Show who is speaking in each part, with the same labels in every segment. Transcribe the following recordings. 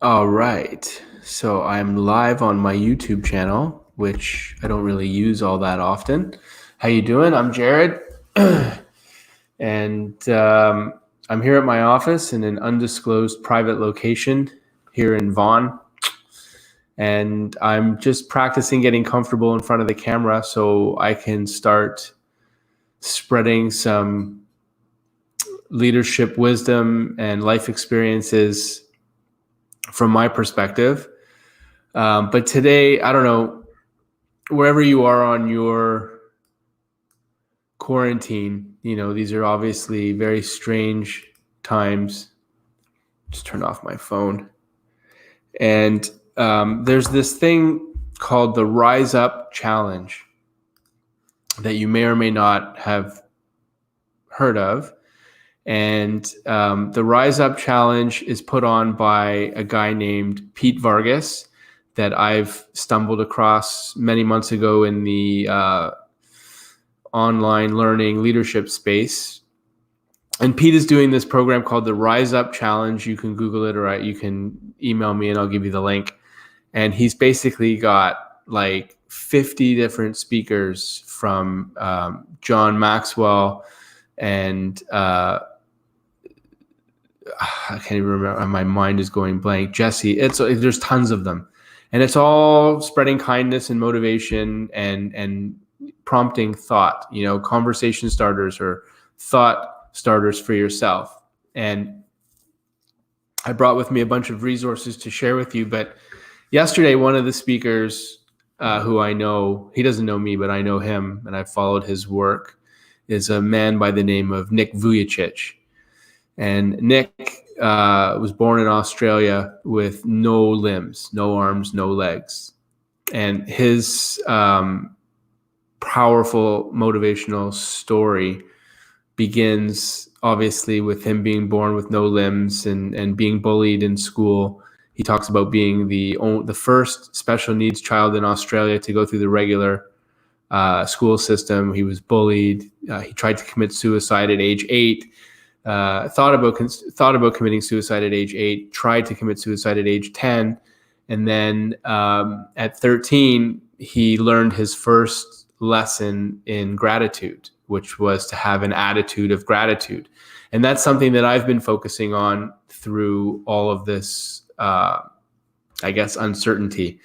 Speaker 1: All right. So I'm live on my YouTube channel, which I don't really use all that often. How you doing? I'm Jared, and I'm here at my office in an undisclosed private location here in Vaughan, and I'm just practicing getting comfortable in front of the camera so I can start spreading some leadership wisdom and life experiences from my perspective. But today, I don't know, wherever you are on your quarantine, these are obviously very strange times. Just turn off my phone. And there's this thing called the Rise Up Challenge that you may or may not have heard of. And the Rise Up Challenge is put on by a guy named Pete Vargas that I've stumbled across many months ago in the online learning leadership space. And Pete is doing this program called the Rise Up Challenge. You can Google it, or you can email me and I'll give you the link. And he's basically got like 50 different speakers from John Maxwell and I can't even remember. My mind is going blank. Jesse. There's tons of them, and it's all spreading kindness and motivation and prompting thought. Conversation starters or thought starters for yourself. And I brought with me a bunch of resources to share with you. But yesterday, one of the speakers, who I know, he doesn't know me, but I know him, and I've followed his work, is a man by the name of Nick Vujicic. And Nick was born in Australia with no limbs, no arms, no legs. And his powerful motivational story begins obviously with him being born with no limbs and being bullied in school. He talks about being the first special needs child in Australia to go through the regular school system. He was bullied. He tried to commit suicide at age 8. Thought about committing suicide at age 8, tried to commit suicide at age 10. And then at 13, he learned his first lesson in gratitude, which was to have an attitude of gratitude. And that's something that I've been focusing on through all of this, uncertainty.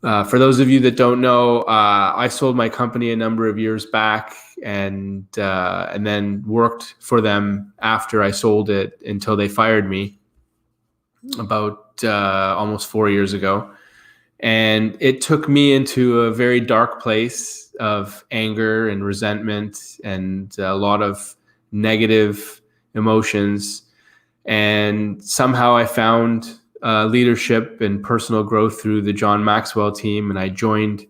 Speaker 1: For those of you that don't know, I sold my company a number of years back and then worked for them after I sold it until they fired me about almost 4 years ago. And it took me into a very dark place of anger and resentment and a lot of negative emotions. And somehow I found leadership and personal growth through the John Maxwell team. And I joined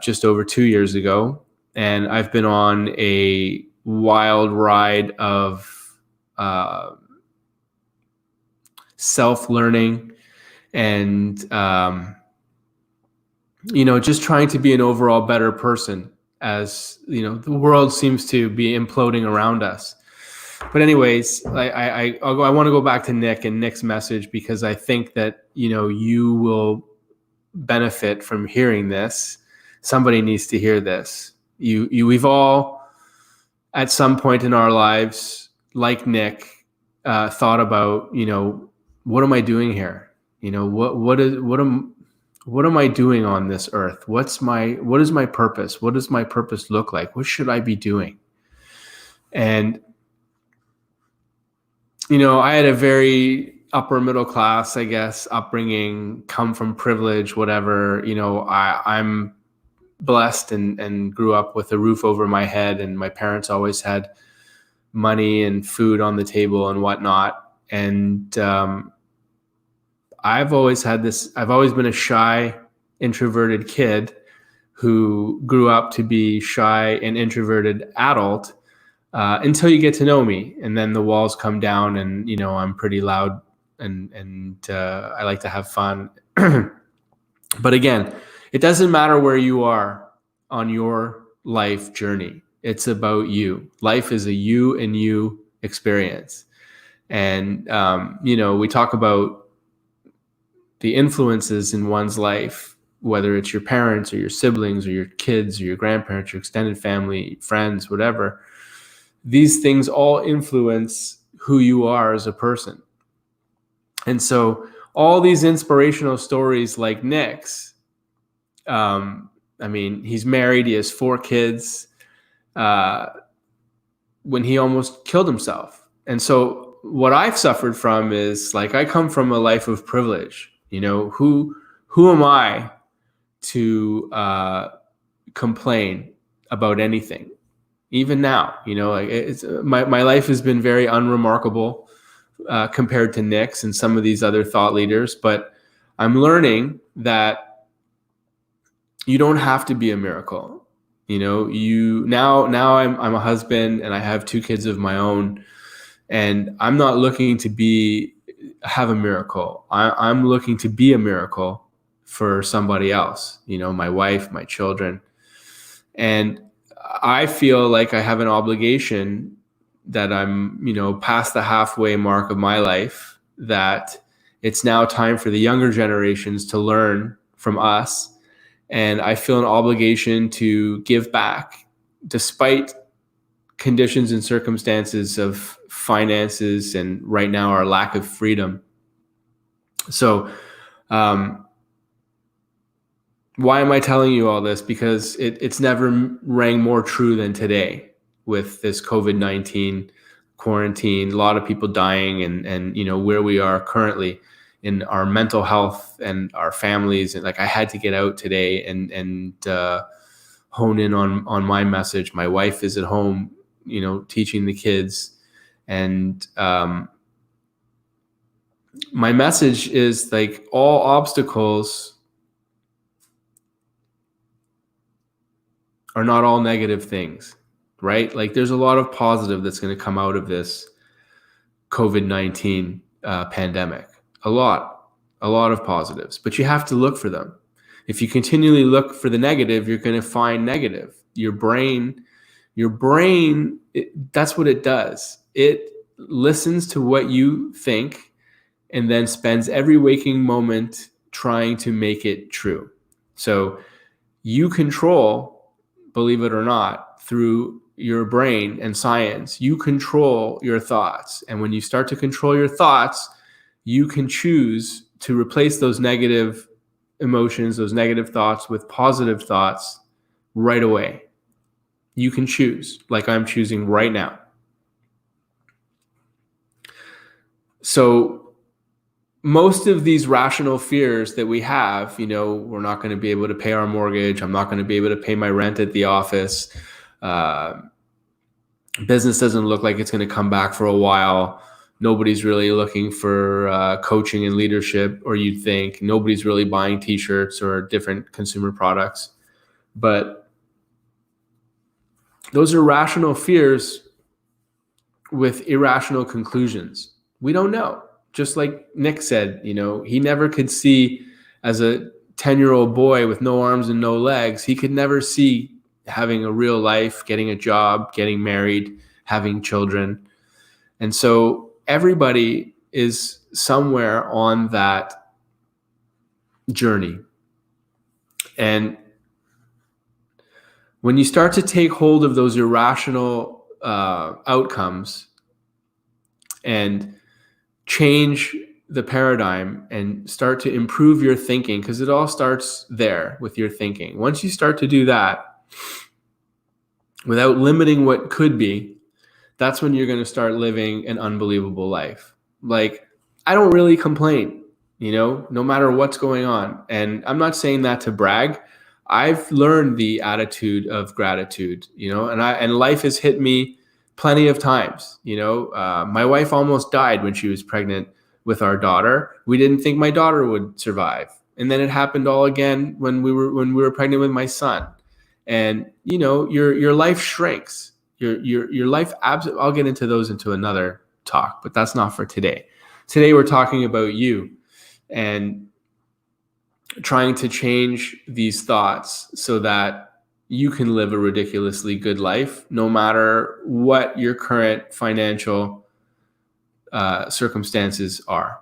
Speaker 1: just over 2 years ago. And I've been on a wild ride of self-learning and, just trying to be an overall better person as, the world seems to be imploding around us. But anyways, I want to go back to Nick and Nick's message because I think that, you will benefit from hearing this. Somebody needs to hear this. We've all, at some point in our lives, like Nick, thought about, what am I doing here? What am I doing on this earth? What is my purpose? What does my purpose look like? What should I be doing? And I had a very upper middle class, I guess, upbringing, come from privilege, whatever. I'm blessed and grew up with a roof over my head, and my parents always had money and food on the table and whatnot. And I've always been a shy, introverted kid who grew up to be shy and introverted adult until you get to know me. And then the walls come down and, I'm pretty loud and I like to have fun. But again, it doesn't matter where you are on your life journey. It's about you. Life is a you and you experience. And, we talk about the influences in one's life, whether it's your parents or your siblings or your kids or your grandparents, your extended family, friends, whatever, these things all influence who you are as a person. And so all these inspirational stories like Nick's, I mean, he's married, he has 4 kids, when he almost killed himself. And so what I've suffered from is, like, I come from a life of privilege. You know, who am I to complain about anything? Even now, you know, like, it's my life has been very unremarkable compared to Nick's and some of these other thought leaders, but I'm learning that you don't have to be a miracle. You know, now I'm a husband and I have 2 kids of my own, and I'm not looking to have a miracle. I'm looking to be a miracle for somebody else, you know, my wife, my children. And I feel like I have an obligation, that I'm, you know, past the halfway mark of my life, that it's now time for the younger generations to learn from us. And I feel an obligation to give back despite conditions and circumstances of finances and right now our lack of freedom. So why am I telling you all this? Because it's never rang more true than today with this COVID-19 quarantine, a lot of people dying, and you know, where we are currently in our mental health and our families. And like, I had to get out today and hone in on my message. My wife is at home, you know, teaching the kids. And my message is, like, all obstacles are not all negative things, right? Like, there's a lot of positive that's going to come out of this COVID-19 pandemic. A lot of positives, but you have to look for them. If you continually look for the negative, you're going to find negative. Your brain, that's what it does. It listens to what you think and then spends every waking moment trying to make it true. So you control, believe it or not, through your brain and science, you control your thoughts. And when you start to control your thoughts, you can choose to replace those negative emotions, those negative thoughts, with positive thoughts right away. You can choose, like I'm choosing right now. So most of these rational fears that we have, you know, we're not going to be able to pay our mortgage. I'm not going to be able to pay my rent at the office. Business doesn't look like it's going to come back for a while. Nobody's really looking for coaching and leadership, or you'd think. Nobody's really buying t-shirts or different consumer products. But those are rational fears with irrational conclusions. We don't know. Just like Nick said, you know, he never could see, as a 10-year-old boy with no arms and no legs, he could never see having a real life, getting a job, getting married, having children. And so everybody is somewhere on that journey. And when you start to take hold of those irrational outcomes and change the paradigm and start to improve your thinking, because it all starts there with your thinking. Once you start to do that without limiting what could be, that's when you're going to start living an unbelievable life. Like, I don't really complain, you know, no matter what's going on. And I'm not saying that to brag. I've learned the attitude of gratitude, you know, and life has hit me plenty of times. You know, my wife almost died when she was pregnant with our daughter. We didn't think my daughter would survive. And then it happened all again when we were pregnant with my son. And, you know, your life shrinks. Your life, I'll get into another talk, but that's not for today. Today we're talking about you and trying to change these thoughts so that you can live a ridiculously good life, no matter what your current financial circumstances are.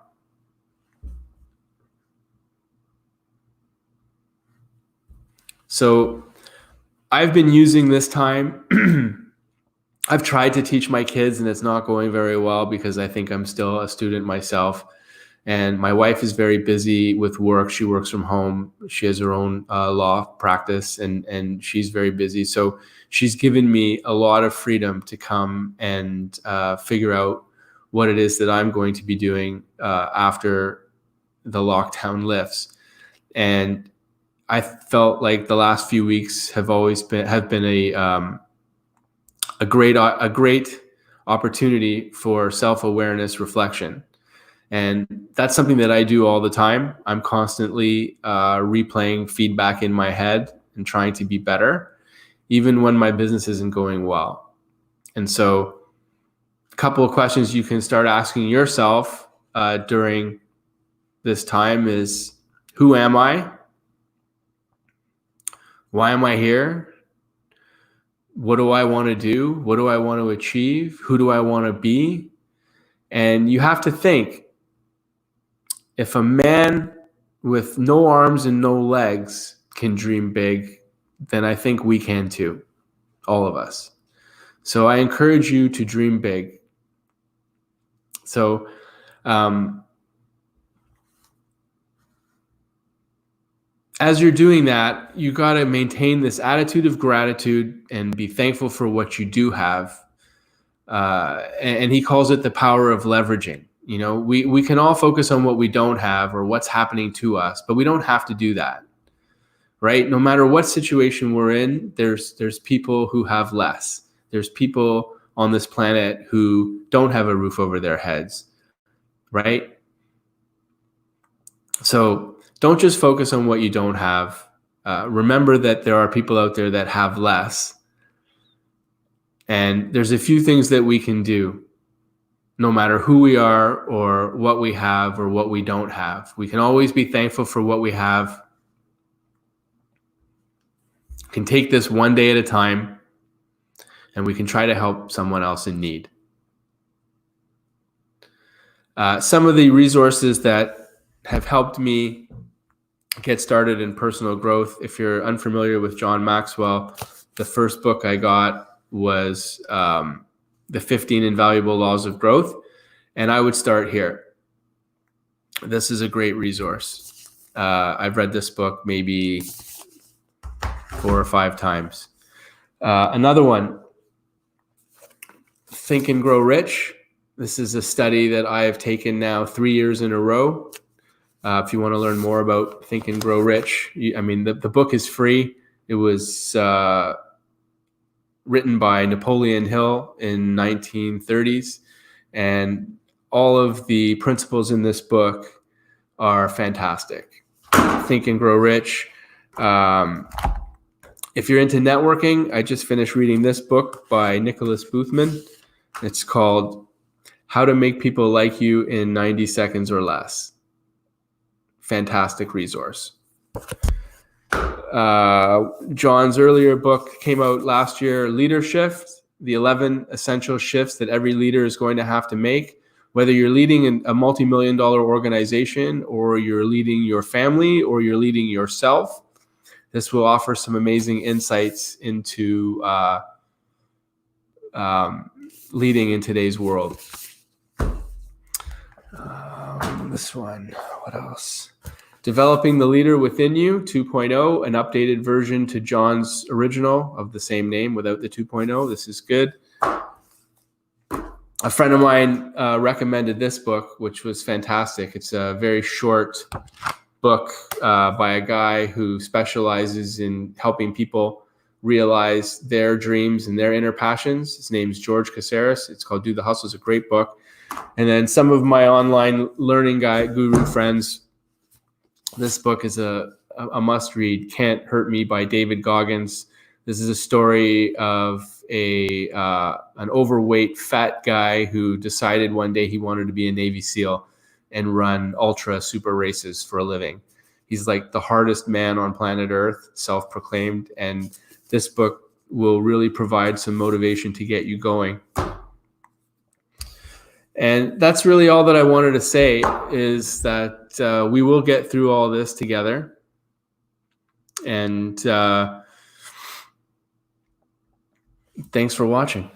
Speaker 1: So I've been using this time. I've tried to teach my kids, and it's not going very well because I think I'm still a student myself. And my wife is very busy with work. She works from home. She has her own law practice, and she's very busy. So she's given me a lot of freedom to come and figure out what it is that I'm going to be doing after the lockdown lifts. And I felt like the last few weeks have been a great opportunity for self-awareness reflection. And that's something that I do all the time. I'm constantly replaying feedback in my head and trying to be better, even when my business isn't going well. And so a couple of questions you can start asking yourself during this time is, who am I? Why am I here? What do I want to do? What do I want to achieve? Who do I want to be? And you have to think, if a man with no arms and no legs can dream big, then I think we can too, all of us. So I encourage you to dream big. So as you're doing that, you got to maintain this attitude of gratitude and be thankful for what you do have. And he calls it the power of leveraging. You know, we can all focus on what we don't have or what's happening to us, but we don't have to do that, right? No matter what situation we're in, there's people who have less. There's people on this planet who don't have a roof over their heads, right? So don't just focus on what you don't have. Remember that there are people out there that have less. And there's a few things that we can do, no matter who we are or what we have or what we don't have. We can always be thankful for what we have. We can take this one day at a time, and we can try to help someone else in need. Some of the resources that have helped me get started in personal growth. If you're unfamiliar with John Maxwell, the first book I got was The 15 Invaluable Laws of Growth. And I would start here. This is a great resource. I've read this book maybe 4 or 5 times. Another one, Think and Grow Rich. This is a study that I have taken now 3 years in a row. If you want to learn more about Think and Grow Rich, the book is free. It was written by Napoleon Hill in 1930s, and all of the principles in this book are fantastic. Think and Grow Rich. If you're into networking, I just finished reading this book by Nicholas Boothman. It's called How to Make People Like You in 90 Seconds or Less. Fantastic resource. John's earlier book came out last year, Leader Shift, the 11 essential shifts that every leader is going to have to make. Whether you're leading a multi-million-dollar organization, or you're leading your family, or you're leading yourself, this will offer some amazing insights into leading in today's world. This one, what else? Developing the Leader Within You 2.0, an updated version to John's original of the same name without the 2.0. This is good. A friend of mine recommended this book, which was fantastic. It's a very short book by a guy who specializes in helping people realize their dreams and their inner passions. His name's George Caceres. It's called Do the Hustle. It's a great book. And then some of my online learning guru friends, this book is a must read, Can't Hurt Me by David Goggins. This is a story of an overweight fat guy who decided one day he wanted to be a Navy SEAL and run ultra super races for a living. He's like the hardest man on planet Earth, self-proclaimed. And this book will really provide some motivation to get you going. And that's really all that I wanted to say, is that we will get through all this together. And thanks for watching.